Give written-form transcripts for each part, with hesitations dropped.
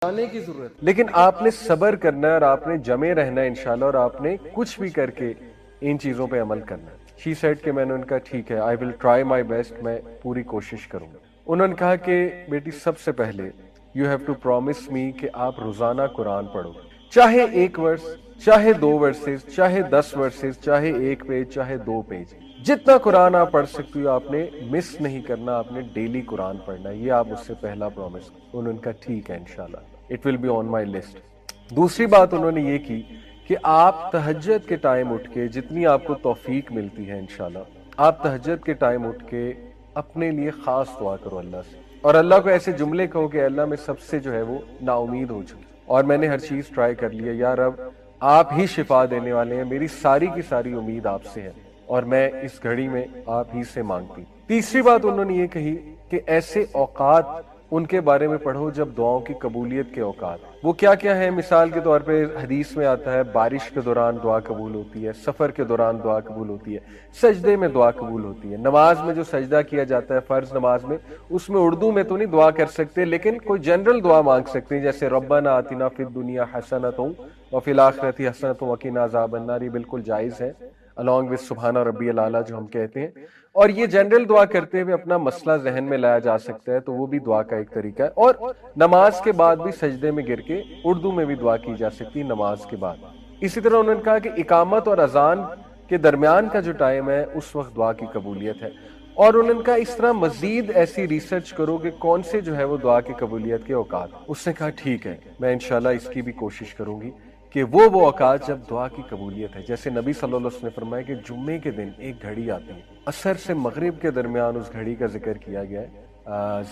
آنے کی ضرورت، لیکن آپ نے صبر کرنا ہے اور آپ نے جمے رہنا ہے انشاءاللہ، اور آپ نے کچھ بھی کر کے ان چیزوں پہ عمل کرنا ہے۔ شی سیڈ کہ میں نے ان کا ٹھیک ہے، آئی ول ٹرائی مائی بیسٹ، میں پوری کوشش کروں گا۔ انہوں نے کہا کہ بیٹی سب سے پہلے یو ہیو ٹو پرومس می کہ آپ روزانہ قرآن پڑھو، چاہے ایک ورس، چاہے 2 ورسز، چاہے 10 ورسز، چاہے 1 پیج، چاہے 2 پیج، جتنا قرآن آپ پڑھ سکتے ہو آپ نے مس نہیں کرنا، آپ نے ڈیلی قرآن پڑھنا ہے، یہ آپ اس سے پہلا پرومس۔ انہوں نے کہا ٹھیک ہے انشاءاللہ، it will be on my list. دوسری بات انہوں نے یہ کی کہ آپ تہجد کے ٹائم اٹھ کے، جتنی آپ کو توفیق ملتی ہے انشاءاللہ، آپ تہجد کے ٹائم اٹھ کے اپنے لیے خاص دعا کرو اللہ سے، اور اللہ کو ایسے جملے کہو کہ اللہ میں سب سے جو ہے وہ نا امید ہو چکی، اور میں نے ہر چیز ٹرائی کر لی ہے، یا رب آپ ہی شفا دینے والے ہیں، میری ساری کی ساری امید آپ سے ہے، اور میں اس گھڑی میں آپ ہی سے مانگتی۔ تیسری بات انہوں نے یہ کہی کہ ایسے اوقات ان کے بارے میں پڑھو جب دعاؤں کی قبولیت کے اوقات، وہ کیا کیا ہیں؟ مثال کے طور پہ حدیث میں آتا ہے بارش کے دوران دعا قبول ہوتی ہے، سفر کے دوران دعا قبول ہوتی ہے، سجدے میں دعا قبول ہوتی ہے، نماز میں جو سجدہ کیا جاتا ہے فرض نماز میں، اس میں اردو میں تو نہیں دعا کر سکتے، لیکن کوئی جنرل دعا مانگ سکتے ہیں، جیسے ربنا آتنا فی الدنیا حسنۃ وفی الآخرۃ حسنۃ وقنا عذاب النار، یہ بالکل جائز ہے along with سبحان ربی الاعلیٰ جو ہم کہتے ہیں، اور یہ جنرل دعا کرتے ہوئے اپنا مسئلہ ذہن میں لایا جا سکتا ہے، تو وہ بھی دعا کا ایک طریقہ ہے، اور نماز کے بعد بھی سجدے میں گر کے اردو میں بھی دعا کی جا سکتی ہے نماز کے بعد۔ اسی طرح انہوں نے کہا کہ اقامت اور اذان کے درمیان کا جو ٹائم ہے اس وقت دعا کی قبولیت ہے، اور انہوں نے کہا اس طرح مزید ایسی ریسرچ کرو کہ کون سے جو ہے وہ دعا کی قبولیت کے اوقات۔ اس نے کہا ٹھیک ہے، میں انشاءاللہ اس کی بھی کوشش کروں گی کہ وہ اوقات جب دعا کی قبولیت ہے، جیسے نبی صلی اللہ علیہ وسلم نے فرمایا کہ جمعے کے دن ایک گھڑی آتی ہے، عصر سے مغرب کے درمیان اس گھڑی کا ذکر کیا گیا ہے،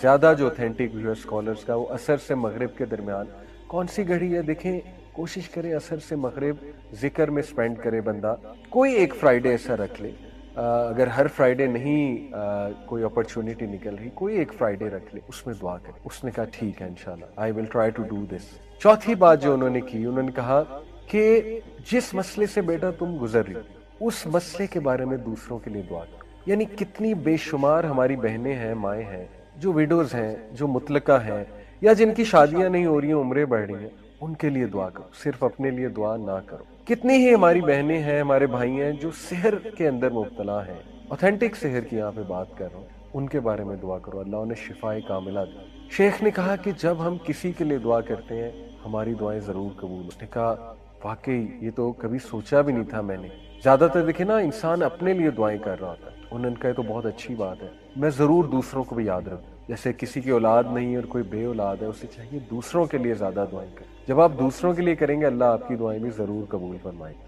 زیادہ جو اوتھینٹک ویو ہے اسکالرز کا، وہ عصر سے مغرب کے درمیان کون سی گھڑی ہے؟ دیکھیں کوشش کریں عصر سے مغرب ذکر میں سپینڈ کرے بندہ، کوئی ایک فرائیڈے ایسا رکھ لے، اگر ہر فرائیڈے نہیں کوئی اپرچونٹی نکل رہی، کوئی ایک فرائیڈے رکھ لے، اس میں دعا کرے۔ اس نے کہا ٹھیک ہے انشاءاللہ، I will try to do this. چوتھی بات جو انہوں نے کی، انہوں نے کہا کہ جس مسئلے سے بیٹا تم گزر رہی اس مسئلے کے بارے میں دوسروں کے لیے دعا کرو۔ یعنی کتنی بے شمار ہماری بہنیں ہیں، مائیں ہیں، جو ویڈوز ہیں، جو مطلقہ ہیں، یا جن کی شادیاں نہیں ہو رہی ہیں، عمریں بڑھ رہی ہیں، ان کے لیے دعا کرو، صرف اپنے لیے دعا نہ کرو۔ کتنی ہی ہماری بہنیں ہیں، ہمارے بھائی ہیں جو سحر کے اندر مبتلا ہیں، اوتھینٹک سحر کی یہاں پہ بات کر رہا ہوں، ان کے بارے میں دعا کرو، اللہ انہیں شفائے کاملہ دے۔ شیخ نے کہا کہ جب ہم کسی کے لیے دعا کرتے ہیں ہماری دعائیں ضرور قبول۔ اس نے کہا واقعی یہ تو کبھی سوچا بھی نہیں تھا میں نے، زیادہ تر دیکھیں نا انسان اپنے لیے دعائیں کر رہا ہوتا ہے۔ انہوں نے کہا یہ تو بہت اچھی بات ہے، میں ضرور دوسروں کو بھی یاد رکھوں، جیسے کسی کی اولاد نہیں اور کوئی بے اولاد ہے، اسے چاہیے دوسروں کے لیے زیادہ دعائیں کریں، جب آپ دوسروں کے لیے کریں گے اللہ آپ کی دعائیں بھی ضرور قبول فرمائیں گے۔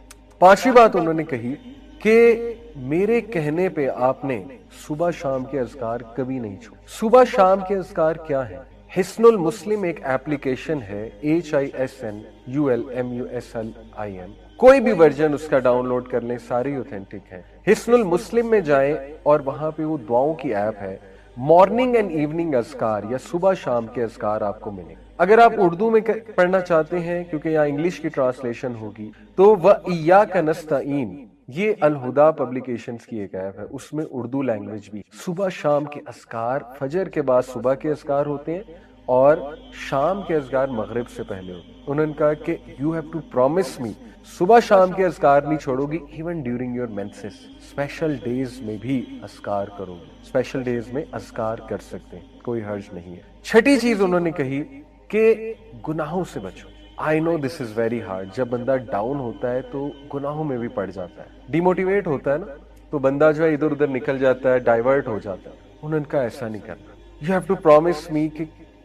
پانچویں بات انہوں نے کہی کہ میرے کہنے پہ آپ نے صبح شام کے اذکار کبھی نہیں چھوڑے۔ صبح شام کے اذکار کیا ہیں؟ حسن المسلم ایک ایپلیکیشن ہے، HISNULMUSLIM، کوئی بھی ورژن اس کا ڈاؤن لوڈ کر لیں، ساری اوتھینٹک ہیں۔ حسن المسلم میں جائیں اور وہاں پہ وہ دعاؤں کی ایپ ہے، مارننگ اینڈ ایوننگ اذکار یا صبح شام کے اذکار آپ کو ملیں۔ اگر آپ اردو میں پڑھنا چاہتے ہیں کیونکہ یہاں انگلش کی ٹرانسلیشن ہوگی، تو وَإِيَّاكَ نَسْتَعِينُ، یہ الہدا پبلیکیشنز کی ایک ایپ ہے، اس میں اردو لینگویج بھی۔ صبح شام کے اذکار، فجر کے بعد صبح کے اذکار ہوتے ہیں اور شام کے اذکار مغرب سے پہلے ہوتے ہیں۔ انہوں نے کہا کہ you have to promise me, صبح شام کے اذکار نہیں چھوڑو گی، even during your menses, special days میں بھی اذکار کرو گی، اسپیشل ڈیز میں اذکار کر سکتے ہیں، کوئی حرج نہیں ہے۔ چھٹی چیز انہوں نے کہی کہ گناہوں سے بچو۔ I know this is very hard، جب بندہ ڈاؤن ہوتا ہے تو گناہوں میں بھی پڑ جاتا ہے، ڈی موٹیویٹ ہوتا ہے نا، تو بندہ جو ہے ادھر ادھر نکل جاتا ہے، ڈائیورٹ ہو جاتا ہے۔ انہوں نے کہا ایسا نہیں کرنا، یو ہیو ٹو پرومس می کہ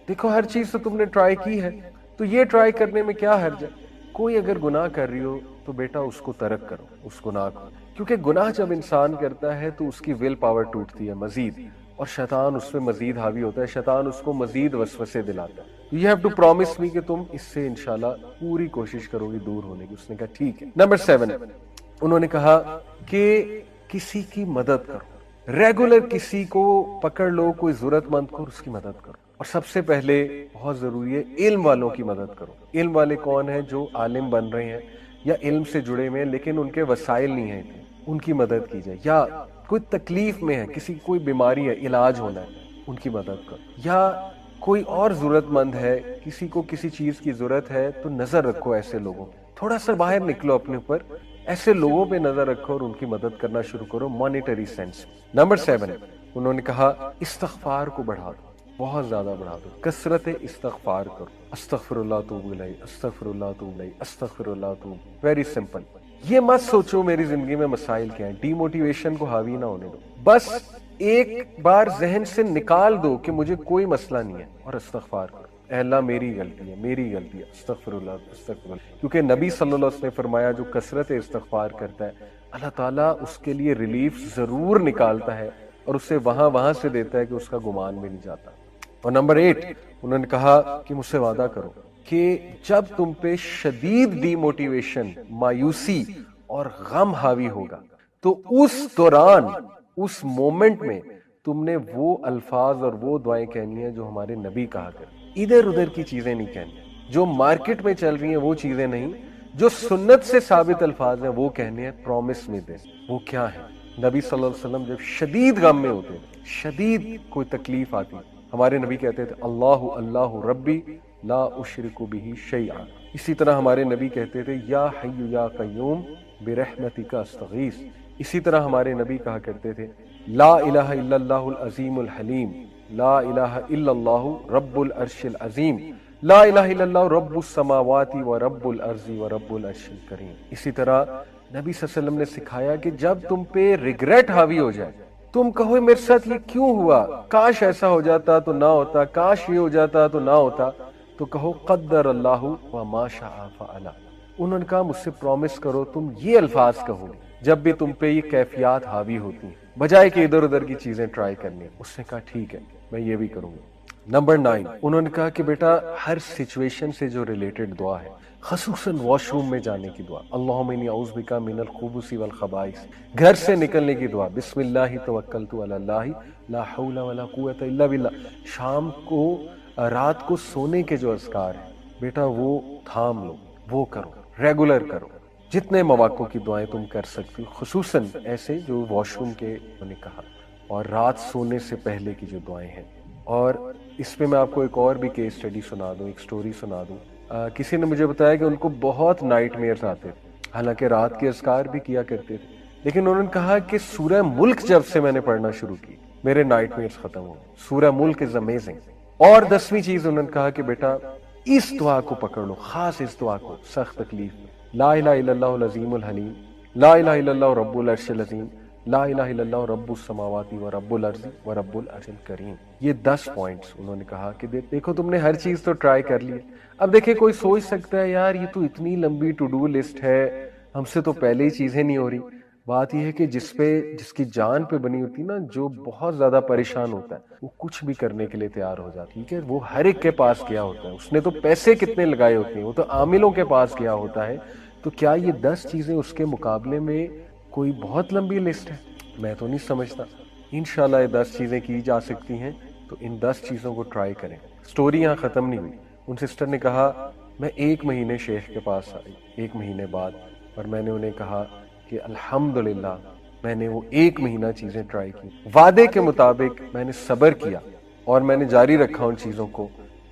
دیکھو ہر چیز تو تم نے ٹرائی کی ہے، تو یہ ٹرائی کرنے میں کیا حرج ہے؟ کوئی اگر گناہ کر رہی ہو تو بیٹا اس کو ترک کرو، اس گناہ کو، کیونکہ گناہ جب انسان کرتا ہے تو اس کی ول پاور ٹوٹتی ہے مزید، اور شیطان اس پہ مزید حاوی ہوتا ہے، شیطان اس کو مزید وسوسے دلاتا ہے۔ یو ہیو ٹو پرومس می کہ تم اس سے انشاءاللہ پوری کوشش کرو گی دور ہونے کی۔ اس نے کہا ٹھیک ہے۔ نمبر 7، انہوں نے کہا کہ کسی کی مدد کرو، ریگولر کسی کو پکڑ لو، کوئی ضرورت مند کو اس کی مدد کرو، اور سب سے پہلے بہت ضروری ہے علم والوں کی مدد کرو۔ علم والے کون ہیں؟ جو عالم بن رہے ہیں یا علم سے جڑے ہوئے ہیں لیکن ان کے وسائل نہیں ہیں، ان کی مدد کی جائے، یا کوئی تکلیف میں ہے، کسی کوئی بیماری ہے، علاج ہونا ہے، ان کی مدد کرو، یا کوئی اور ضرورت مند ہے, کسی کو کسی چیز کی ضرورت ہے, تو نظر رکھو ایسے لوگوں, تھوڑا سا باہر نکلو اپنے اوپر, ایسے لوگوں پہ نظر رکھو اور ان کی مدد کرنا شروع کرو مانیٹری سینس. نمبر 7, انہوں نے کہا استغفار کو بڑھا دو, بہت زیادہ بڑھا دو, کثرت استغفار کرو. استغفر اللہ توب الیہ, استغفر اللہ توب الیہ, استغفر اللہ توب. Very simple. یہ مت سوچو میری زندگی میں مسائل کیا ہیں, ڈی موٹیویشن کو حاوی نہ ہونے دو, بس ایک بار ذہن سے نکال دو کہ مجھے کوئی مسئلہ نہیں ہے, اور استغفار کرو, اے اللہ میری غلطی ہے, میری غلطی ہے, استغفر اللہ, استغفر اللہ. کیونکہ نبی صلی اللہ علیہ وسلم نے فرمایا جو کثرت استغفار کرتا ہے اللہ تعالیٰ اس کے لیے ریلیف ضرور نکالتا ہے, اور اسے وہاں سے دیتا ہے کہ اس کا گمان بھی نہیں جاتا. اور نمبر 8, انہوں نے کہا کہ مجھ سے وعدہ کرو کہ جب تم پہ شدید ڈی موٹیویشن, مایوسی اور غم حاوی ہوگا, تو اس دوران, اس مومنٹ میں تم نے وہ الفاظ اور وہ دعائیں کہنی ہیں جو ہمارے نبی کہا کرتے. ادھر ادھر کی چیزیں نہیں کہنی, جو مارکیٹ میں چل رہی ہیں وہ چیزیں نہیں, جو سنت سے ثابت الفاظ ہیں وہ کہنے ہیں. پرومس میں دے, وہ کیا ہے؟ نبی صلی اللہ علیہ وسلم جب شدید غم میں ہوتے, شدید کوئی تکلیف آتی, ہمارے نبی کہتے تھے اللہ اللہ ربی لا اشرک بہ شیئا. اسی طرح ہمارے نبی کہتے تھے یا حی یا قیوم برحمتک استغیث. اسی طرح ہمارے نبی کہا کرتے تھے لا الہ الا اللہ العظیم الحلیم, لا الہ الا اللہ رب العرش العظیم, لا الہ الا اللہ رب السماوات و رب الارض و رب العرش الکریم. اسی طرح نبی صلی اللہ علیہ وسلم نے سکھایا کہ جب تم پہ ریگریٹ حاوی ہو جائے, تم کہو میرے ساتھ یہ کیوں ہوا, کاش ایسا ہو جاتا تو نہ ہوتا, کاش یہ ہو جاتا تو نہ ہوتا, تو کہو قدر اللہ و ما شاء فعل. انہوں نے کہا مجھ سے پرومس کرو تم یہ الفاظ کہو جب بھی تم پہ یہ کیفیات حاوی ہوتی ہیں, بجائے کہ ادھر ادھر کی چیزیں ٹرائی کرنی. اس نے کہا ٹھیک ہے میں یہ بھی کروں گا. نمبر 9, انہوں نے کہا کہ بیٹا ہر سچویشن سے جو ریلیٹڈ دعا ہے, خصوصاً واش روم میں جانے کی دعا, اللہم انی اعوذ بک من الخبث والخبائث, گھر سے نکلنے کی دعا, بسم اللہ توکلت علی اللہ لا حول ولا قوت الا باللہ. شام کو, رات کو سونے کے جو اذکار ہیں بیٹا وہ تھام لو, وہ کرو, ریگولر کرو. جتنے مواقع کی دعائیں تم کر سکتی, خصوصاً ایسے جو واش روم کے انہوں نے کہا, اور رات سونے سے پہلے کی جو دعائیں ہیں. اور اس پہ میں آپ کو ایک اور بھی کیس اسٹڈی سنا دوں, ایک سٹوری سنا دوں. کسی نے مجھے بتایا کہ ان کو بہت نائٹ میئرز آتے تھے, حالانکہ رات کے اذکار بھی کیا کرتے تھے, لیکن انہوں نے کہا کہ سورہ ملک جب سے میں نے پڑھنا شروع کی میرے نائٹ میئرز ختم ہو. سورہ ملک از امیزنگ. اور 10ویں چیز انہوں نے کہا کہ بیٹا اس دعا کو پکڑ لو, خاص اس دعا کو سخت تکلیف میں, لا الہ الا اللہ العظیم الحلیم, لا الہ الا اللہ رب العرش العظیم, لا الہ الا اللہ رب السماوات و رب الارض و رب العرش الکریم. یہ 10 پوائنٹس انہوں نے کہا کہ دیکھو تم نے ہر چیز تو ٹرائی کر لی. اب دیکھیں کوئی سوچ سکتا ہے یار یہ تو اتنی لمبی ٹو ڈو لسٹ ہے, ہم سے تو پہلے ہی چیزیں نہیں ہو رہی. بات یہ ہے کہ جس کی جان پہ بنی ہوتی نا, جو بہت زیادہ پریشان ہوتا ہے وہ کچھ بھی کرنے کے لیے تیار ہو جاتا. ٹھیک ہے, وہ ہر ایک کے پاس گیا ہوتا ہے, اس نے تو پیسے کتنے لگائے ہوتے ہیں, وہ تو عاملوں کے پاس گیا ہوتا ہے. تو کیا یہ 10 چیزیں اس کے مقابلے میں کوئی بہت لمبی لسٹ ہے؟ میں تو نہیں سمجھتا. انشاءاللہ یہ 10 چیزیں کی جا سکتی ہیں, تو ان 10 چیزوں کو ٹرائی کریں. سٹوری یہاں ختم نہیں ہوئی. ان سسٹر نے کہا میں 1 مہینے شیخ کے پاس آئی 1 مہینے بعد, اور میں نے انہیں کہا کہ الحمدللہ میں نے وہ 1 مہینہ چیزیں ٹرائی کی, وعدے کے مطابق میں نے صبر کیا اور میں نے جاری رکھا ان چیزوں کو.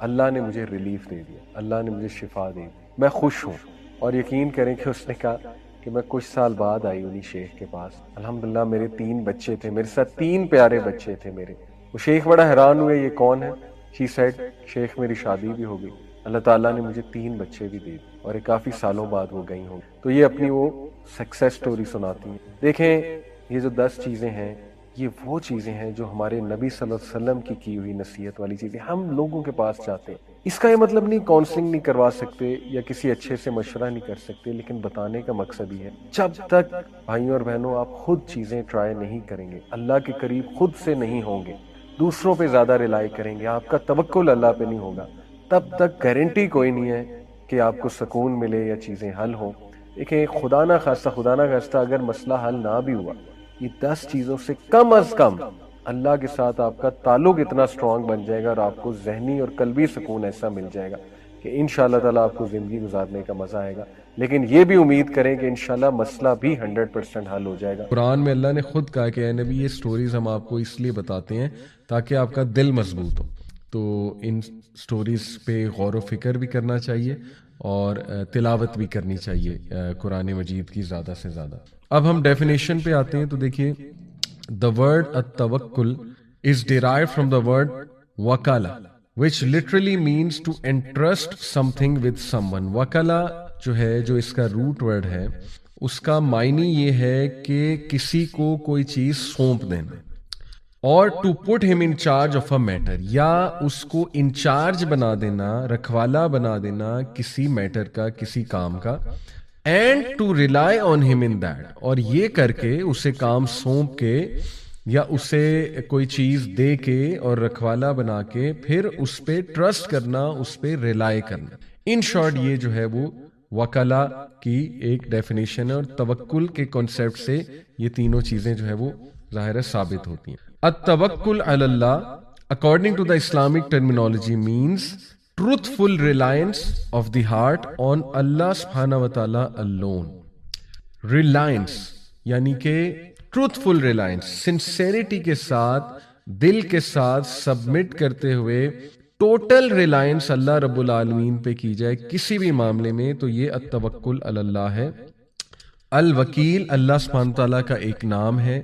اللہ نے مجھے ریلیف دے دیا, اللہ نے مجھے شفا دے دی, میں خوش ہوں. اور یقین کریں کہ اس نے کہا کہ میں کچھ سال بعد آئی انہی شیخ کے پاس. الحمدللہ میرے 3 بچے تھے, میرے ساتھ 3 پیارے بچے تھے میرے. وہ شیخ بڑا حیران ہوئے یہ کون ہے. شی سیڈ شیخ میری شادی بھی ہو گئی, اللہ تعالیٰ نے مجھے 3 بچے بھی دے دی, اور یہ کافی سالوں بعد وہ گئی ہوں. تو یہ اپنی وہ سکسیس سٹوری سناتی ہیں. دیکھیں یہ جو 10 چیزیں ہیں یہ وہ چیزیں ہیں جو ہمارے نبی صلی اللہ علیہ وسلم کی ہوئی نصیحت والی چیزیں ہم لوگوں کے پاس چاہتے ہیں. اس کا یہ مطلب نہیں کاؤنسلنگ نہیں کروا سکتے یا کسی اچھے سے مشورہ نہیں کر سکتے, لیکن بتانے کا مقصد یہ ہے جب تک بھائیوں اور بہنوں آپ خود چیزیں ٹرائی نہیں کریں گے, اللہ کے قریب خود سے نہیں ہوں گے, دوسروں پہ زیادہ ریلائی کریں گے, آپ کا توکل اللہ پہ نہیں ہوگا, تب تک گارنٹی کوئی نہیں ہے کہ آپ کو سکون ملے یا چیزیں حل ہوں. دیکھیں خدا نہ خواستہ اگر مسئلہ حل نہ بھی ہوا, یہ 10 چیزوں سے کم از کم اللہ کے ساتھ آپ کا تعلق اتنا سٹرونگ بن جائے گا, اور آپ کو ذہنی اور قلبی سکون ایسا مل جائے گا کہ انشاءاللہ تعالیٰ آپ کو زندگی گزارنے کا مزہ آئے گا. لیکن یہ بھی امید کریں کہ انشاءاللہ مسئلہ بھی 100% حل ہو جائے گا. قرآن میں اللہ نے خود کہا کہ اے نبی یہ سٹوریز ہم آپ کو اس لیے بتاتے ہیں تاکہ آپ کا دل مضبوط ہو, تو ان سٹوریز پہ غور و فکر بھی کرنا چاہیے اور تلاوت بھی کرنی چاہیے قرآن مجید کی زیادہ سے زیادہ. اب ہم ڈیفینیشن پہ آتے ہیں تو دیکھیے the word at-tawakkul is derived from the word wakala which literally means to entrust something with someone. wakala جو ہے, جو اس کا روٹ ورڈ ہے, اس کا معنی یہ ہے کہ کسی کو کوئی چیز سونپ دینا, اور ٹو پٹ ہم in charge of a matter, یا اس کو انچارج بنا دینا, رکھوالا بنا دینا کسی میٹر کا, کسی کام کا, اینڈ ٹو ریلائی آن ہم ان دیٹ, اور یہ کر کے اسے کام سونپ کے یا اسے کوئی چیز دے کے اور رکھوالا بنا کے پھر اس پہ ٹرسٹ کرنا, اس پہ ریلائی کرنا. ان شارٹ یہ جو ہے وہ وکلا کی ایک ڈیفینیشن ہے, اور توکل کے کانسیپٹ سے یہ تینوں چیزیں جو ہے وہ ظاہر ہے ثابت ہوتی ہیں. التوکل علی اللہ according to the Islamic terminology means truthful reliance of the heart on Allah subhanahu wa ta'ala alone. Reliance یعنی کہ truthful reliance, sincerity کے ساتھ, دل کے ساتھ سبمٹ کرتے ہوئے ٹوٹل ریلائنس اللہ رب العالمین پہ کی جائے کسی بھی معاملے میں, تو یہ التوکل علی اللہ ہے. الوکیل اللہ سبحانہ تعالیٰ کا ایک نام ہے.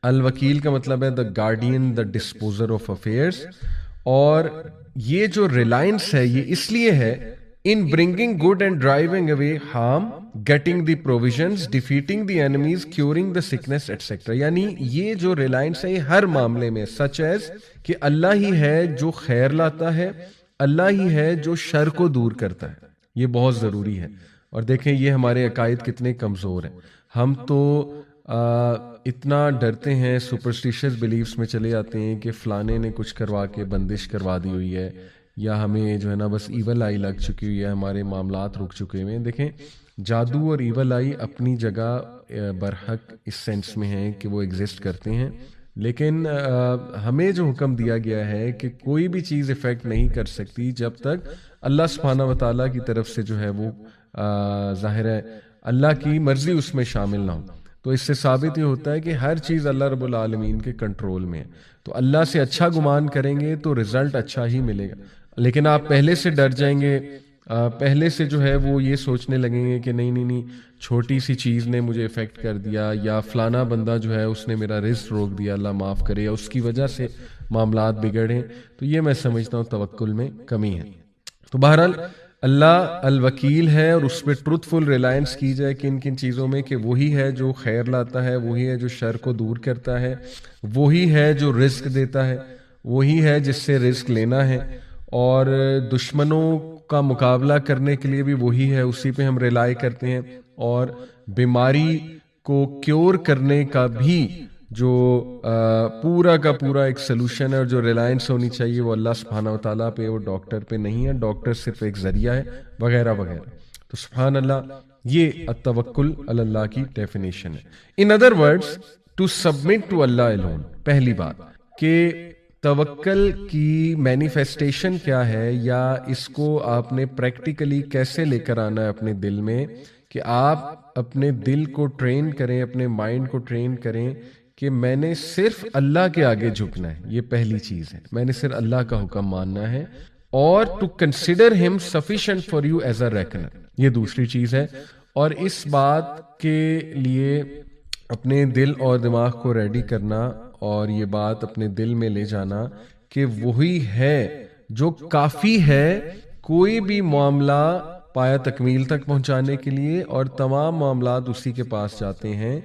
الوکیل کا مطلب ہے the guardian, the disposer of affairs, اور یہ جو ریلائنس ہے یہ اس لیے ہے in bringing good and driving away harm, getting the provisions, defeating the enemies, curing the sickness etcetera. یعنی یہ جو ریلائنس ہے یہ ہر معاملے میں, سچ ایز کہ اللہ ہی ہے جو خیر لاتا ہے, اللہ ہی ہے جو شر کو دور کرتا ہے. یہ بہت ضروری ہے. اور دیکھیں یہ ہمارے عقائد کتنے کمزور ہیں. ہم تو اتنا ڈرتے ہیں, سپرسٹیشس بلیفس میں چلے جاتے ہیں کہ فلانے نے کچھ کروا کے بندش کروا دی ہوئی ہے, یا ہمیں جو ہے نا بس ایول آئی لگ چکی ہوئی ہے, ہمارے معاملات رک چکے ہوئے ہیں. دیکھیں جادو اور ایول آئی اپنی جگہ برحق اس سینس میں ہیں کہ وہ ایگزسٹ کرتے ہیں, لیکن ہمیں جو حکم دیا گیا ہے کہ کوئی بھی چیز افیکٹ نہیں کر سکتی جب تک اللہ سبحانہ و تعالیٰ کی طرف سے جو ہے وہ ظاہر ہے اللہ کی مرضی اس میں شامل نہ ہو. تو اس سے ثابت یہ ہوتا ہے کہ ہر چیز اللہ رب العالمین کے کنٹرول میں ہے. تو اللہ سے اچھا گمان کریں گے تو رزلٹ اچھا ہی ملے گا. لیکن آپ پہلے سے ڈر جائیں گے, پہلے سے جو ہے وہ یہ سوچنے لگیں گے کہ نہیں چھوٹی سی چیز نے مجھے افیکٹ کر دیا, یا فلانا بندہ جو ہے اس نے میرا رزق روک دیا, اللہ معاف کرے, یا اس کی وجہ سے معاملات بگڑے, تو یہ میں سمجھتا ہوں توکل میں کمی ہے. تو بہرحال اللہ الوکیل ہے, اور اس پہ ٹروتھفل ریلائنس کی جائے کن کن چیزوں میں, کہ وہی ہے جو خیر لاتا ہے, وہی ہے جو شر کو دور کرتا ہے, وہی ہے جو رزق دیتا ہے, وہی ہے جس سے رزق لینا ہے, اور دشمنوں کا مقابلہ کرنے کے لیے بھی وہی ہے, اسی پہ ہم ریلائی کرتے ہیں, اور بیماری کو کیور کرنے کا بھی جو پورا کا پورا ایک سلوشن ہے, اور جو ریلائنس ہونی چاہیے وہ اللہ سبحانہ و تعالیٰ پہ, وہ ڈاکٹر پہ نہیں ہے, ڈاکٹر صرف ایک ذریعہ ہے, وغیرہ وغیرہ. تو سبحان اللہ, یہ التوکل علی اللہ کی ڈیفینیشن ہے. In other words to submit to Allah alone. پہلی بات کہ توکل کی مینیفیسٹیشن کیا ہے, یا اس کو آپ نے پریکٹیکلی کیسے لے کر آنا ہے اپنے دل میں, کہ آپ اپنے دل کو ٹرین کریں, اپنے مائنڈ کو ٹرین کریں کہ میں نے صرف اللہ کے آگے جھکنا ہے. یہ پہلی چیز ہے, میں نے صرف اللہ کا حکم ماننا ہے, اور to consider him sufficient for you as a reckoner, یہ دوسری چیز ہے. اور اس بات کے لیے اپنے دل اور دماغ کو ریڈی کرنا, اور یہ بات اپنے دل میں لے جانا کہ وہی ہے جو کافی ہے کوئی بھی معاملہ پایا تکمیل تک پہنچانے کے لیے, اور تمام معاملات اسی کے پاس جاتے ہیں.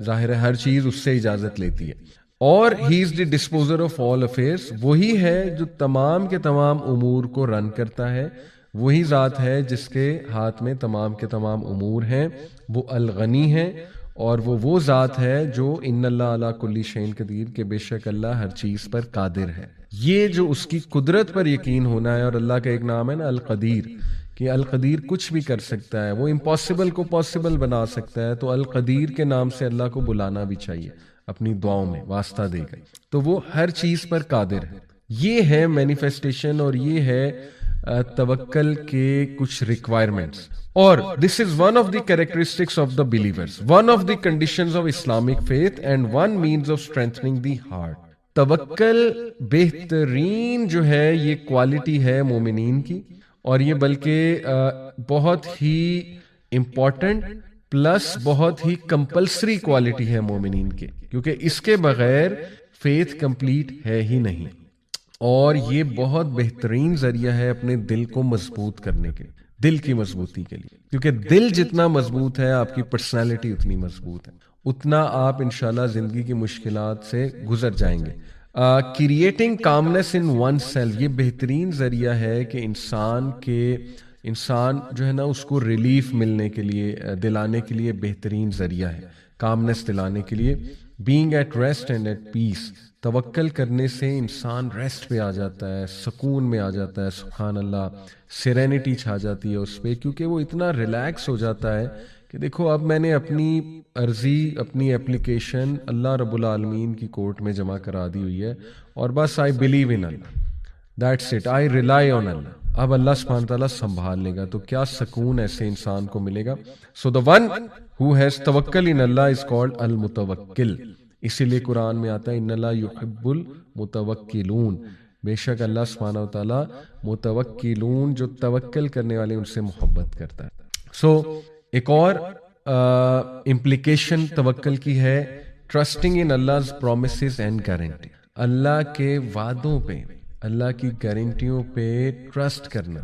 ظاہر ہے ہر چیز اس سے اجازت لیتی ہے, اور ہی از دی ڈسپوزر آف آل افیئرس. وہی ہے جو تمام کے تمام امور کو رن کرتا ہے, وہی ذات ہے جس کے ہاتھ میں تمام کے تمام امور ہیں. وہ الغنی ہے, اور وہ ذات ہے جو ان اللہ علی کل شیء قدیر, کہ بے شک اللہ ہر چیز پر قادر ہے. یہ جو اس کی قدرت پر یقین ہونا ہے, اور اللہ کا ایک نام ہے نا القدیر, کہ القدیر کچھ بھی کر سکتا ہے, وہ امپاسبل کو پاسبل بنا سکتا ہے. تو القدیر کے نام سے اللہ کو بلانا بھی چاہیے اپنی دعاؤں میں واسطہ دے کر. تو وہ ہر چیز پر قادر ہے. یہ ہے مینیفیسٹیشن, اور یہ ہے توکل کے کچھ ریکوائرمنٹس. اور this is one of the characteristics of the believers, one of the conditions of Islamic faith, and one means of strengthening the heart. توکل بہترین جو ہے یہ کوالٹی ہے مومنین کی، اور یہ بلکہ بہت ہی امپورٹنٹ پلس بہت ہی کمپلسری کوالٹی ہے مومنین کے، کیونکہ اس کے بغیر فیتھ کمپلیٹ ہے ہی نہیں، اور یہ بہت بہترین ذریعہ ہے اپنے دل کو مضبوط کرنے کے، دل کی مضبوطی کے لیے، کیونکہ دل جتنا مضبوط ہے آپ کی پرسنالٹی اتنی مضبوط ہے، اتنا آپ انشاءاللہ زندگی کی مشکلات سے گزر جائیں گے۔ Creating calmness in oneself, یہ بہترین ذریعہ ہے کہ انسان جو ہے نا اس کو ریلیف ملنے کے لیے، دلانے کے لیے بہترین ذریعہ ہے کامنس دلانے کے لیے۔ Being at rest and at peace, توکل کرنے سے انسان ریسٹ پہ آ جاتا ہے، سکون میں آ جاتا ہے، سبحان اللہ، سیرینٹی چھا جاتی ہے اس پہ، کیونکہ وہ اتنا ریلیکس ہو جاتا ہے کہ دیکھو اب میں نے اپنی عرضی، اپنی اپلیکیشن اللہ رب العالمین کی کورٹ میں جمع کرا دی ہوئی ہے، اور بس I believe in Allah, that's it, I rely on Allah, اب اللہ سبحانہ تعالیٰ سنبھال لے گا، تو کیا سکون ایسے انسان کو ملے گا۔ سو the one who has توکل in Allah is called المتوکل، اسی لیے قرآن میں آتا ہے ان اللہ یحب المتوکلون، بے شک اللہ سبحانہ تعالیٰ متوکلون جو توکل کرنے والے ان سے محبت کرتا ہے۔ سو ایک اور امپلیکیشن توکل کی ہے trusting in Allah's promises and guarantee، اللہ کے وعدوں پہ، اللہ کی گارنٹیوں پہ ٹرسٹ کرنا،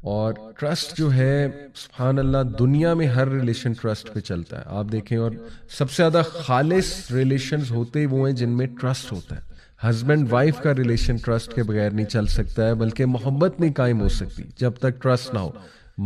اور ٹرسٹ جو ہے سبحان اللہ دنیا میں ہر ریلیشن ٹرسٹ پہ چلتا ہے، آپ دیکھیں، اور سب سے زیادہ خالص ریلیشنز ہوتے وہ ہیں جن میں ٹرسٹ ہوتا ہے۔ ہسبینڈ وائف کا ریلیشن ٹرسٹ کے بغیر نہیں چل سکتا ہے، بلکہ محبت نہیں قائم ہو سکتی جب تک ٹرسٹ نہ ہو۔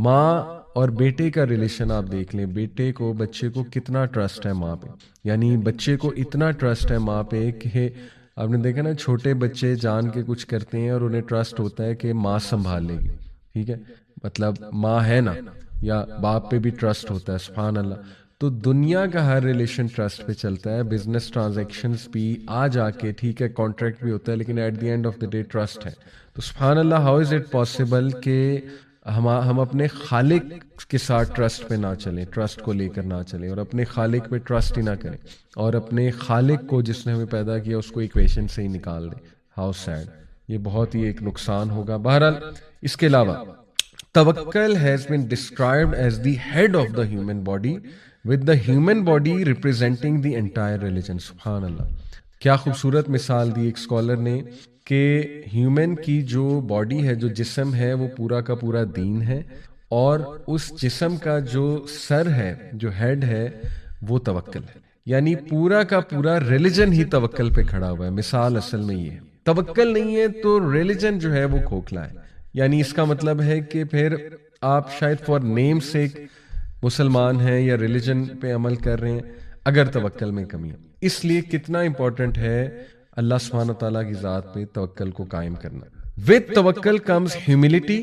ماں اور بیٹے کا ریلیشن آپ دیکھ لیں، بیٹے کو، بچے کو کتنا ٹرسٹ ہے ماں پہ، یعنی بچے کو اتنا ٹرسٹ ہے ماں پہ کہ آپ نے دیکھا نا چھوٹے بچے جان کے کچھ کرتے ہیں اور انہیں ٹرسٹ ہوتا ہے کہ ماں سنبھال لے گی، ٹھیک ہے، مطلب ماں ہے نا، یا باپ پہ بھی ٹرسٹ ہوتا ہے، سبحان اللہ۔ تو دنیا کا ہر ریلیشن ٹرسٹ پہ چلتا ہے، بزنس ٹرانزیکشنز بھی آ جا کے، ٹھیک ہے، کانٹریکٹ بھی ہوتا ہے، لیکن at the end of the day trust ہے۔ تو سبحان اللہ، ہاؤ از اٹ پاسبل کہ ہم اپنے خالق کے ساتھ ٹرسٹ پہ نہ چلیں، ٹرسٹ کو لے کر نہ چلیں، اور اپنے خالق پہ ٹرسٹ ہی نہ کریں، اور اپنے خالق کو جس نے ہمیں پیدا کیا اس کو ایکویشن سے ہی نکال دیں۔ ہاؤ سیڈ، یہ بہت ہی ایک نقصان ہوگا۔ بہرحال اس کے علاوہ توکل has been described as the head of the human body with the human body representing the entire religion۔ سبحان اللہ، کیا خوبصورت مثال دی ایک اسکالر نے کہ ہیومن کی جو باڈی ہے، جو جسم ہے، وہ پورا کا پورا دین ہے، اور اس جسم کا جو سر ہے، جو ہیڈ ہے، وہ توکل ہے، یعنی پورا کا پورا ریلیجن ہی توکل پہ کھڑا ہوا ہے۔ مثال اصل میں یہ ہے، توکل نہیں ہے تو ریلیجن جو ہے وہ کھوکھلا ہے، یعنی اس کا مطلب ہے کہ پھر آپ شاید فار نیم سے مسلمان ہیں یا ریلیجن پہ عمل کر رہے ہیں اگر توکل میں کمی ہے۔ اس لیے کتنا امپورٹنٹ ہے اللہ سبحانہ تعالیٰ کی ذات پہ توکل کو قائم کرنا۔ with توکل comes humility،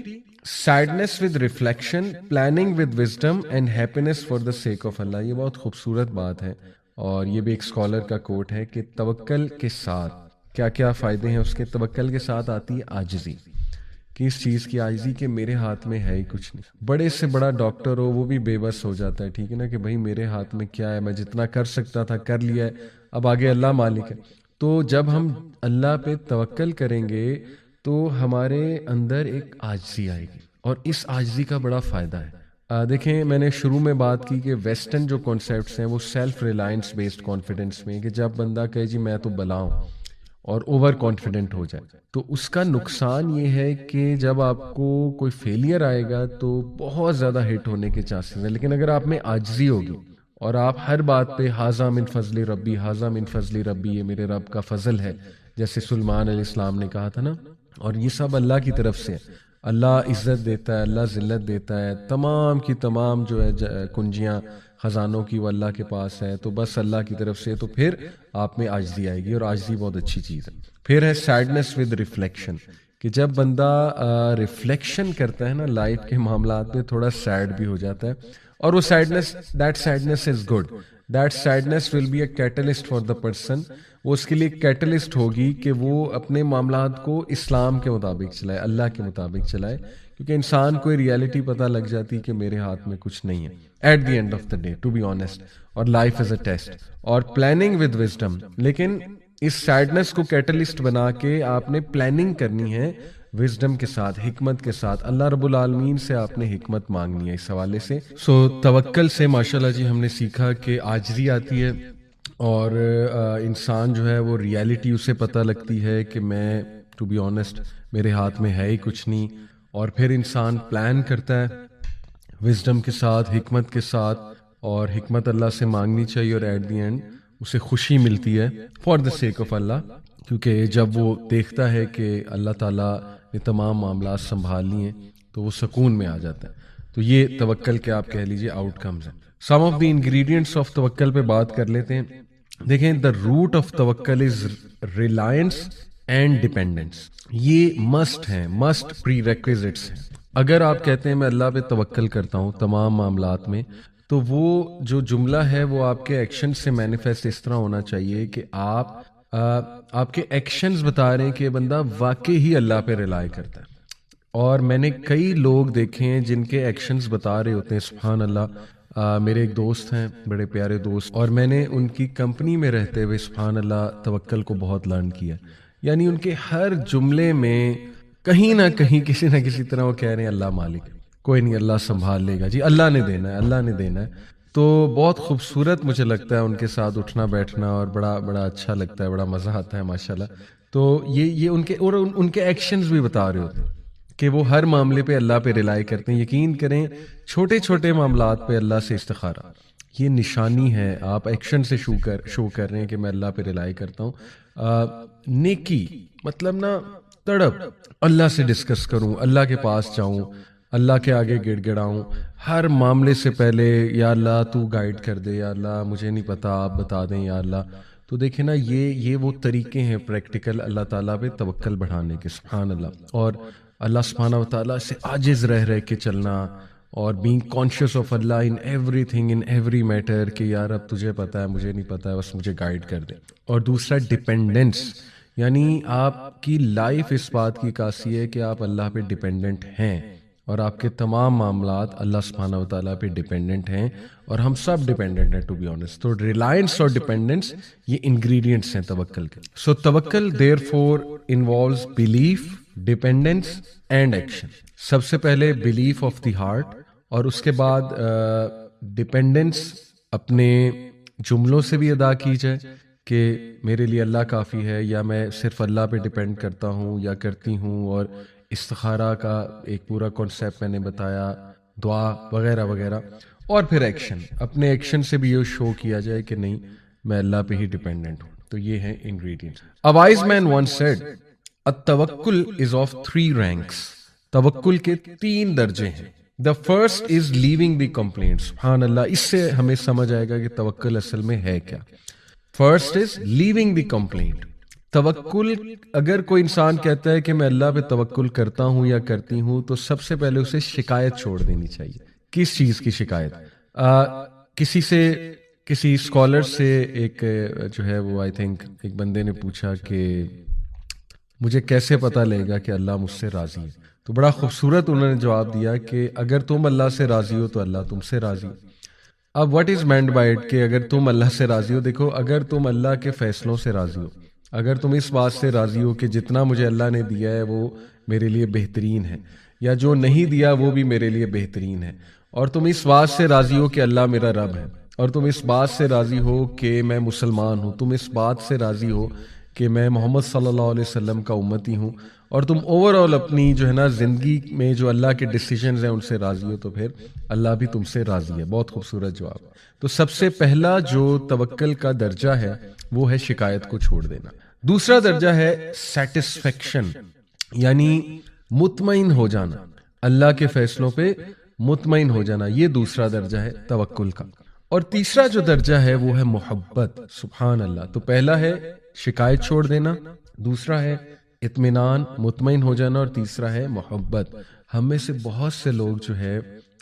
sadness with reflection، planning with wisdom and happiness for the sake of Allah۔ یہ بہت خوبصورت بات ہے، اور یہ بھی ایک اسکالر کا کوٹ ہے کہ توکل کے ساتھ کیا کیا فائدے ہیں اس کے۔ توکل کے ساتھ آتی ہے عاجزی، کہ اس چیز کی عاجزی کہ میرے ہاتھ میں ہے ہی کچھ نہیں۔ بڑے سے بڑا ڈاکٹر ہو وہ بھی بے بس ہو جاتا ہے، ٹھیک ہے نا، کہ بھائی میرے ہاتھ میں کیا ہے، میں جتنا کر سکتا تھا کر لیا ہے، اب آگے اللہ مالک ہے۔ تو جب ہم اللہ پہ توکل کریں گے تو ہمارے اندر ایک عاجزی آئے گی، اور اس عاجزی کا بڑا فائدہ ہے۔ دیکھیں میں نے شروع میں بات کی کہ ویسٹرن جو کانسیپٹس ہیں وہ سیلف ریلائنس بیسڈ کانفیڈنس میں، کہ جب بندہ کہے جی میں تو بلا ہوں اور اوور کانفیڈنٹ ہو جائے، تو اس کا نقصان یہ ہے کہ جب آپ کو کوئی فیلئر آئے گا تو بہت زیادہ ہٹ ہونے کے چانسز ہیں۔ لیکن اگر آپ میں عاجزی ہوگی اور آپ ہر بات پہ ھذا من فضل ربی، ھذا من فضل ربی، یہ میرے رب کا فضل ہے، جیسے سلیمان علیہ السلام نے کہا تھا نا، اور یہ سب اللہ کی طرف سے ہے، اللہ عزت دیتا ہے، اللہ ذلت دیتا ہے، تمام کی تمام جو ہے کنجیاں خزانوں کی وہ اللہ کے پاس ہے، تو بس اللہ کی طرف سے، تو پھر آپ میں عاجزی آئے گی، اور عاجزی بہت اچھی چیز ہے۔ پھر ہے سیڈنس ود ریفلیکشن، کہ جب بندہ ریفلیکشن کرتا ہے نا لائف کے معاملات پہ، تھوڑا سیڈ بھی ہو جاتا ہے، اور وہ sadness, that sadness is good, that sadness will be a catalyst for the person, وہ اس کے لیے کیٹلسٹ ہوگی کہ وہ اپنے معاملات کو اسلام کے مطابق چلائے، اللہ کے مطابق چلائے، کیونکہ انسان کو ریئلٹی پتہ لگ جاتی کہ میرے ہاتھ میں کچھ نہیں ہے at the end of the day, to be honest, اور لائف از اے ٹیسٹ۔ اور پلاننگ ود وزڈم، لیکن اس سیڈنس کو کیٹلسٹ بنا کے آپ نے پلاننگ کرنی ہے وزڈم کے ساتھ, حکمت کے ساتھ. اللہ رب العالمین سے آپ نے حکمت مانگنی ہے اس حوالے سے. سو توکل سے ماشاءاللہ جی ہم نے سیکھا کہ عاجزی آتی ہے, اور انسان جو ہے وہ ریالٹی اسے پتہ لگتی ہے کہ میں ٹو بی آنیسٹ میرے ہاتھ میں ہے ہی کچھ نہیں, اور پھر انسان پلان کرتا ہے وزڈم کے ساتھ, حکمت کے ساتھ, اور حکمت اللہ سے مانگنی چاہیے, اور ایٹ دی اینڈ اسے خوشی ملتی ہے فار دا سیک آف اللہ, کیونکہ جب وہ دیکھتا ہے کہ اللہ تعالیٰ نے تمام معاملات سنبھال لی ہیں تو وہ سکون میں آ جاتا ہے. تو یہ توکل کے آپ کہہ لیجیے آؤٹ کمز ہیں. سم آف دی انگریڈینٹس آف توکل پہ بات کر لیتے ہیں. دیکھیں, دا روٹ آف توکل از ریلائنس اینڈ ڈیپینڈنس. یہ مسٹ ہیں, مسٹ پری ریکویزٹس ہیں. اگر آپ کہتے ہیں میں اللہ پہ توکل کرتا ہوں تمام معاملات میں, تو وہ جو جملہ ہے وہ آپ کے ایکشن سے مینیفیسٹ اس طرح ہونا چاہیے کہ آپ کے ایکشنز بتا رہے ہیں کہ یہ بندہ واقعی ہی اللہ پہ ریلائی کرتا ہے. اور میں نے کئی لوگ دیکھے ہیں جن کے ایکشنز بتا رہے ہوتے ہیں سبحان اللہ. میرے ایک دوست ہیں, بڑے پیارے دوست, اور میں نے ان کی کمپنی میں رہتے ہوئے سبحان اللہ توکل کو بہت لرن کیا. یعنی ان کے ہر جملے میں کہیں نہ کہیں کسی نہ کسی طرح وہ کہہ رہے ہیں اللہ مالک, کوئی نہیں اللہ سنبھال لے گا جی, اللہ نے دینا ہے, اللہ نے دینا ہے. تو بہت خوبصورت مجھے لگتا ہے ان کے ساتھ اٹھنا بیٹھنا, اور بڑا اچھا لگتا ہے, بڑا مزہ آتا ہے ماشاءاللہ. تو یہ ان کے ایکشنز بھی بتا رہے ہوتے ہیں کہ وہ ہر معاملے پہ اللہ پہ ریلائی کرتے ہیں. یقین کریں چھوٹے چھوٹے معاملات پہ اللہ سے استخارہ, یہ نشانی ہے. آپ ایکشن سے شو کر رہے ہیں کہ میں اللہ پہ ریلائی کرتا ہوں. نیکی مطلب نا تڑپ, اللہ سے ڈسکس کروں, اللہ کے پاس جاؤں, اللہ کے آگے گڑ گڑاؤں ہر معاملے سے پہلے, یا اللہ تو گائیڈ کر دے, یا اللہ مجھے نہیں پتا آپ بتا دیں یا اللہ. تو دیکھیں نا یہ وہ طریقے ہیں پریکٹیکل اللہ تعالیٰ پہ توکل بڑھانے کے سبحان اللہ. اور اللہ سبحانہ و تعالیٰ سے عاجز رہ کے چلنا, اور being conscious of Allah in everything in every matter کہ یار اب تجھے پتا ہے مجھے نہیں پتا ہے, بس مجھے گائیڈ کر دے. اور دوسرا ڈیپینڈنس, یعنی آپ کی لائف اس بات کی عکاسی ہے کہ آپ اللہ پہ ڈیپینڈنٹ ہیں, اور آپ کے تمام معاملات اللہ سبحانہ و تعالیٰ پہ ڈیپینڈنٹ ہیں, اور ہم سب ڈیپینڈنٹ ہیں ٹو بی آنیسٹ. تو ریلائنس اور ڈیپینڈنس یہ انگریڈینٹس ہیں توکل کے. سو توکل therefore involves belief, dependence and action. سب سے پہلے بلیف آف دی ہارٹ, اور اس کے بعد ڈیپینڈنس اپنے جملوں سے بھی ادا کی جائے کہ میرے لیے اللہ کافی ہے, یا میں صرف اللہ پہ ڈیپینڈ کرتا ہوں یا کرتی ہوں, اور استخارہ کا ایک پورا کانسیپٹ میں نے بتایا, دعا وغیرہ وغیرہ. اور پھر ایکشن, اپنے ایکشن سے بھی یہ شو کیا جائے کہ نہیں میں اللہ پہ ہی ڈیپینڈنٹ ہوں. تو یہ ہیں ingredients. A wise man once said, التوکل is of 3 ranks. توکل کے 3 درجے ہیں. The first is leaving the complaint. سبحان اللہ, اس سے ہمیں سمجھ آئے گا کہ توکل اصل میں ہے کیا. First is leaving the complaint. توکل, اگر کوئی انسان کہتا ہے کہ میں اللہ پہ توکل کرتا ہوں یا کرتی ہوں, تو سب سے پہلے اسے شکایت چھوڑ دینی چاہیے. کس چیز کی شکایت؟ کسی اسکالر سے ایک جو ہے وہ آئی تھنک ایک بندے نے پوچھا کہ مجھے کیسے پتہ لے گا کہ اللہ مجھ سے راضی ہے. تو بڑا خوبصورت انہوں نے جواب دیا کہ اگر تم اللہ سے راضی ہو تو اللہ تم سے راضی. اب what is meant by it کہ اگر تم اللہ سے راضی ہو, دیکھو اگر تم اللہ کے فیصلوں سے راضی ہو, اگر تم اس بات سے راضی ہو کہ جتنا مجھے اللہ نے دیا ہے وہ میرے لیے بہترین ہے, یا جو نہیں دیا وہ بھی میرے لیے بہترین ہے, اور تم اس بات سے راضی ہو کہ اللہ میرا رب ہے, اور تم اس بات سے راضی ہو کہ میں مسلمان ہوں, تم اس بات سے راضی ہو کہ میں محمد صلی اللہ علیہ وسلم کا امتی ہوں, اور تم اوور آل اپنی جو ہے نا زندگی میں جو اللہ کے ڈیسیژنز ہیں ان سے راضی ہو, تو پھر اللہ بھی تم سے راضی ہے. بہت خوبصورت جواب. تو سب سے پہلا جو توکل کا درجہ ہے وہ ہے شکایت کو چھوڑ دینا. دوسرا درجہ ہے سیٹسفیکشن, یعنی مطمئن ہو جانا, اللہ کے فیصلوں پہ مطمئن ہو جانا. یہ دوسرا درجہ ہے توکل کا. اور تیسرا جو درجہ ہے وہ ہے محبت. سبحان اللہ. تو پہلا ہے شکایت چھوڑ دینا, دوسرا ہے اطمینان مطمئن ہو جانا, اور تیسرا ہے محبت. ہم میں سے بہت سے لوگ جو ہے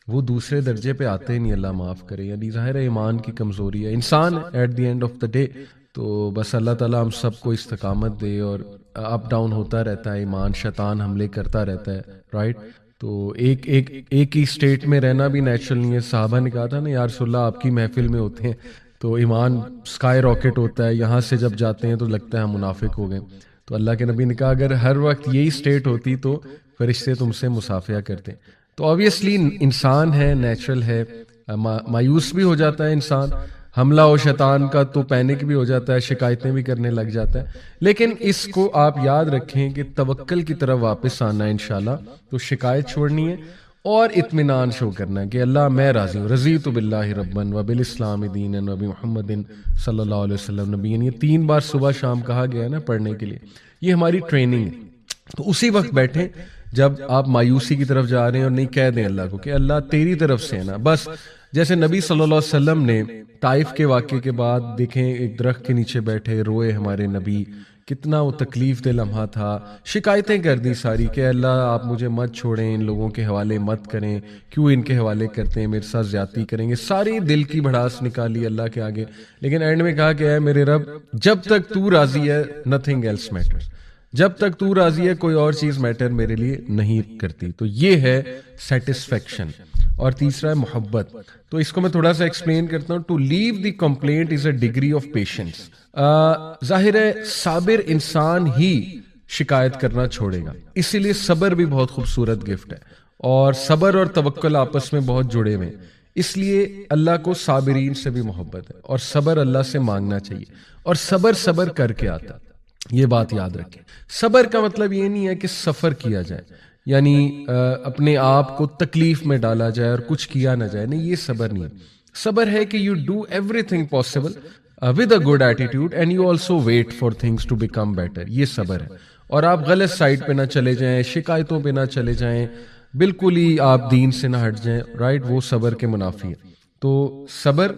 وہ دوسرے درجے پہ آتے ہی نہیں, اللہ معاف کرے. یعنی ظاہر ہے ایمان کی کمزوری ہے, انسان at the end of the day. تو بس اللہ تعالیٰ ہم سب کو استقامت دے, اور اپ ڈاؤن ہوتا رہتا ہے ایمان, شیطان حملے کرتا رہتا ہے, رائٹ. تو ایک ہی اسٹیٹ میں رہنا بھی نیچرل نہیں ہے. صحابہ نے کہا تھا نا یا رسول اللہ آپ کی محفل میں ہوتے ہیں تو ایمان سکائی راکٹ ہوتا ہے, یہاں سے جب جاتے ہیں تو لگتا ہے ہم منافق ہو گئے. تو اللہ کے نبی نے کہا اگر ہر وقت یہی سٹیٹ ہوتی تو فرشتے تم سے مصافحہ کرتے. تو آبویسلی انسان ہے, نیچرل ہے, مایوس بھی ہو جاتا ہے انسان, حملہ ہو شیطان کا تو پینک بھی ہو جاتا ہے, شکایتیں بھی کرنے لگ جاتا ہے. لیکن اس کو آپ یاد رکھیں کہ توکل کی طرف واپس آنا ہے انشاءاللہ, تو شکایت چھوڑنی ہے اور اطمینان شو کرنا ہے کہ اللہ میں راضی ہوں, رضیت باللہ ربا وبالاسلام دینا وبی محمد صلی اللہ علیہ وسلم نبی. یہ 3 بار صبح شام کہا گیا ہے نا پڑھنے کے لیے, یہ ہماری ٹریننگ ہے. تو اسی وقت بیٹھیں جب آپ مایوسی کی طرف جا رہے ہیں, اور نہیں کہہ دیں اللہ کو کہ اللہ تیری طرف سے ہے نا. بس جیسے نبی صلی اللہ علیہ وسلم نے طائف کے واقعے کے بعد دیکھیں ایک درخت کے نیچے بیٹھے روئے ہمارے نبی, کتنا وہ تکلیف دہ لمحہ تھا, شکایتیں کر دی ساری کہ اللہ آپ مجھے مت چھوڑیں, ان لوگوں کے حوالے مت کریں, کیوں ان کے حوالے کرتے ہیں, میرے ساتھ زیادتی کریں گے, ساری دل کی بھڑاس نکالی اللہ کے آگے. لیکن اینڈ میں کہا کہ اے میرے رب جب تک تو راضی ہے نتھنگ ایلس میٹرز, جب تک تو راضی ہے کوئی اور چیز میٹر میرے لیے نہیں کرتی. تو یہ ہے سیٹسفیکشن. اور تیسرا ہے محبت. تو اس کو میں تھوڑا سا ایکسپلین کرتا ہوں. To leave the complaint is a degree of patience. ظاہر ہے صابر انسان ہی شکایت کرنا چھوڑے گا, اسی لیے صبر بھی بہت خوبصورت گفٹ ہے, اور صبر اور توکل آپس میں بہت جڑے ہوئے ہیں. اس لیے اللہ کو صابرین سے بھی محبت ہے, اور صبر اللہ سے مانگنا چاہیے, اور صبر کر کے آتا ہے. یہ بات یاد رکھیں. صبر کا مطلب یہ نہیں ہے کہ سفر کیا جائے, یعنی اپنے آپ کو تکلیف میں ڈالا جائے اور کچھ کیا نہ جائے, نہیں, یہ صبر نہیں ہے. صبر ہے کہ you do everything possible with a good attitude and you also wait for things to become better. یہ صبر ہے. اور آپ غلط سائڈ پہ نہ چلے جائیں, شکایتوں پہ نہ چلے جائیں, بالکل ہی آپ دین سے نہ ہٹ جائیں, رائٹ, وہ صبر کے منافی ہے. تو صبر,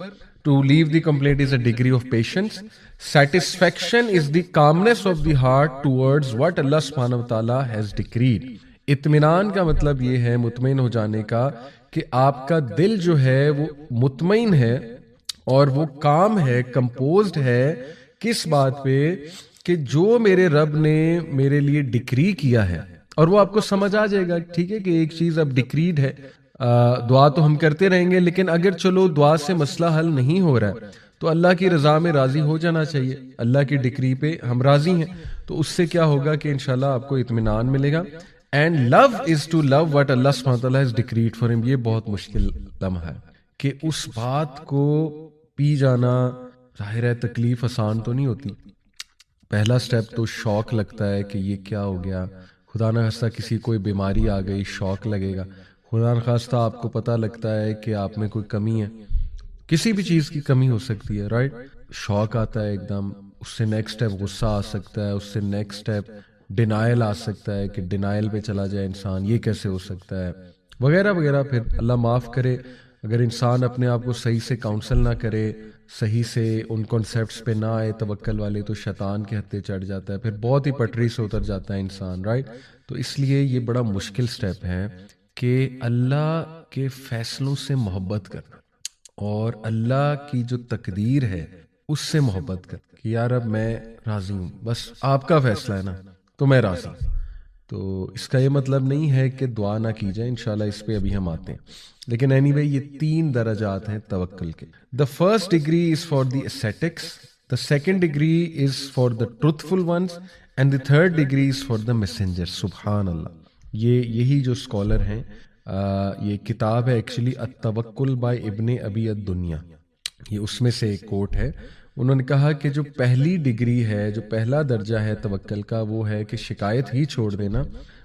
to leave the complaint is a degree of patience. Satisfaction is the calmness of the heart towards what Allah subhanahu wa ta'ala has decreed. اطمینان کا مطلب یہ ہے مطمئن ہو جانے کا کہ آپ کا دل جو ہے وہ مطمئن ہے اور وہ کام ہے, کمپوزڈ ہے, کس بات پہ کہ جو میرے رب نے میرے لیے ڈکری کیا ہے. اور وہ آپ کو سمجھ آ جائے گا, ٹھیک ہے, کہ ایک چیز اب ڈکریڈ ہے. دعا تو ہم کرتے رہیں گے, لیکن اگر چلو دعا سے مسئلہ حل نہیں ہو رہا ہے تو اللہ کی رضا میں راضی ہو جانا چاہیے. اللہ کی ڈکری پہ ہم راضی ہیں, تو اس سے کیا ہوگا کہ انشاءاللہ آپ کو اطمینان ملے گا. And love is to love what Allah سبحانہ وتعالی ہیز ڈکریڈ فار ہم. یہ بہت مشکل لمحہ ہے کہ اس بات کو پی جانا. ظاہر ہے تکلیف آسان تو نہیں ہوتی. پہلا سٹیپ تو شوق لگتا ہے کہ یہ کیا ہو گیا, خدا نہ خواستہ کسی کوئی بیماری آ گئی, شوق لگے گا. خدا نہ خواستہ آپ کو پتہ لگتا ہے کہ آپ میں کوئی کمی ہے, کسی بھی چیز کی کمی ہو سکتی ہے, رائٹ, شوق آتا ہے ایک دم. اس سے نیکسٹ اسٹیپ غصہ آ سکتا ہے, اس سے نیکسٹ اسٹیپ ڈینائل آ سکتا ہے کہ ڈینائل پہ چلا جائے انسان, یہ کیسے ہو سکتا ہے, وغیرہ وغیرہ. پھر اللہ معاف کرے اگر انسان اپنے آپ کو صحیح سے کاؤنسل نہ کرے, صحیح سے ان کانسیپٹس پہ نہ آئے توکل والے, تو شیطان کے ہتھے چڑھ جاتا ہے, پھر بہت ہی پٹری سے اتر جاتا ہے انسان, رائٹ. تو اس لیے یہ بڑا مشکل سٹیپ ہے کہ اللہ کے فیصلوں سے محبت کرنا اور اللہ کی جو تقدیر ہے اس سے محبت کر کہ یار اب میں راضی ہوں, بس آپ کا فیصلہ ہے نا تو میں راضی ہوں. تو اس کا یہ مطلب نہیں ہے کہ دعا نہ کی جائے, انشاءاللہ اس پہ ابھی ہم آتے ہیں. لیکن اینی وے یہ 3 درجات ہیں توکل کے. The first degree is for the ascetics, the second degree is for the truthful ones, and the third degree is for the messenger. سبحان اللہ. یہی جو اسکالر ہیں, یہ کتاب ہے ایکچولی التوکل بائی ابن ابی الدنیا, یہ اس میں سے ایک کوٹ ہے. انہوں نے کہا کہ جو پہلی ڈگری ہے, جو پہلا درجہ ہے توکل کا, وہ ہے کہ شکایت ہی چھوڑ دینا.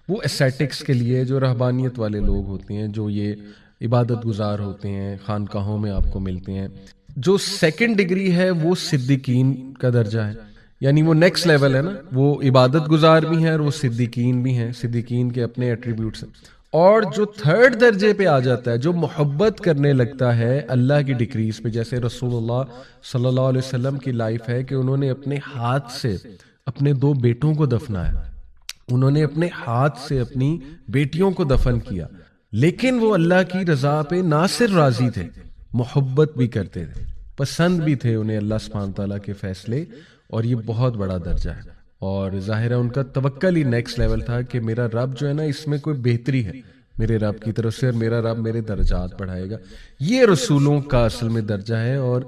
وہ اسیٹکس کے لیے, جو رہبانیت والے لوگ ہوتے ہیں, جو یہ عبادت گزار ہوتے ہیں, خانقاہوں میں آپ کو ملتے ہیں. جو سیکنڈ ڈگری ہے وہ صدیقین کا درجہ ہے, یعنی وہ نیکسٹ لیول ہے نا, وہ عبادت گزار بھی ہیں اور وہ صدیقین بھی ہیں, صدیقین کے اپنے ایٹریبیوٹس ہیں. اور جو تھرڈ درجے پہ آ جاتا ہے, جو محبت کرنے لگتا ہے اللہ کی ڈکریز پہ, جیسے رسول اللہ صلی اللہ علیہ وسلم کی لائف ہے کہ انہوں نے اپنے ہاتھ سے اپنے 2 بیٹوں کو دفنایا, انہوں نے اپنے ہاتھ سے اپنی بیٹیوں کو دفن کیا, لیکن وہ اللہ کی رضا پہ نہ صرف راضی تھے, محبت بھی کرتے تھے, پسند بھی تھے انہیں اللہ سبحانہ تعالیٰ کے فیصلے. اور یہ بہت بڑا درجہ ہے, اور ظاہر ہے ان کا توکل ہی نیکسٹ لیول تھا کہ میرا رب جو ہے نا اس میں کوئی بہتری ہے میرے رب کی طرف سے, اور میرا رب میرے درجات بڑھائے گا. یہ رسولوں کا اصل میں درجہ ہے, اور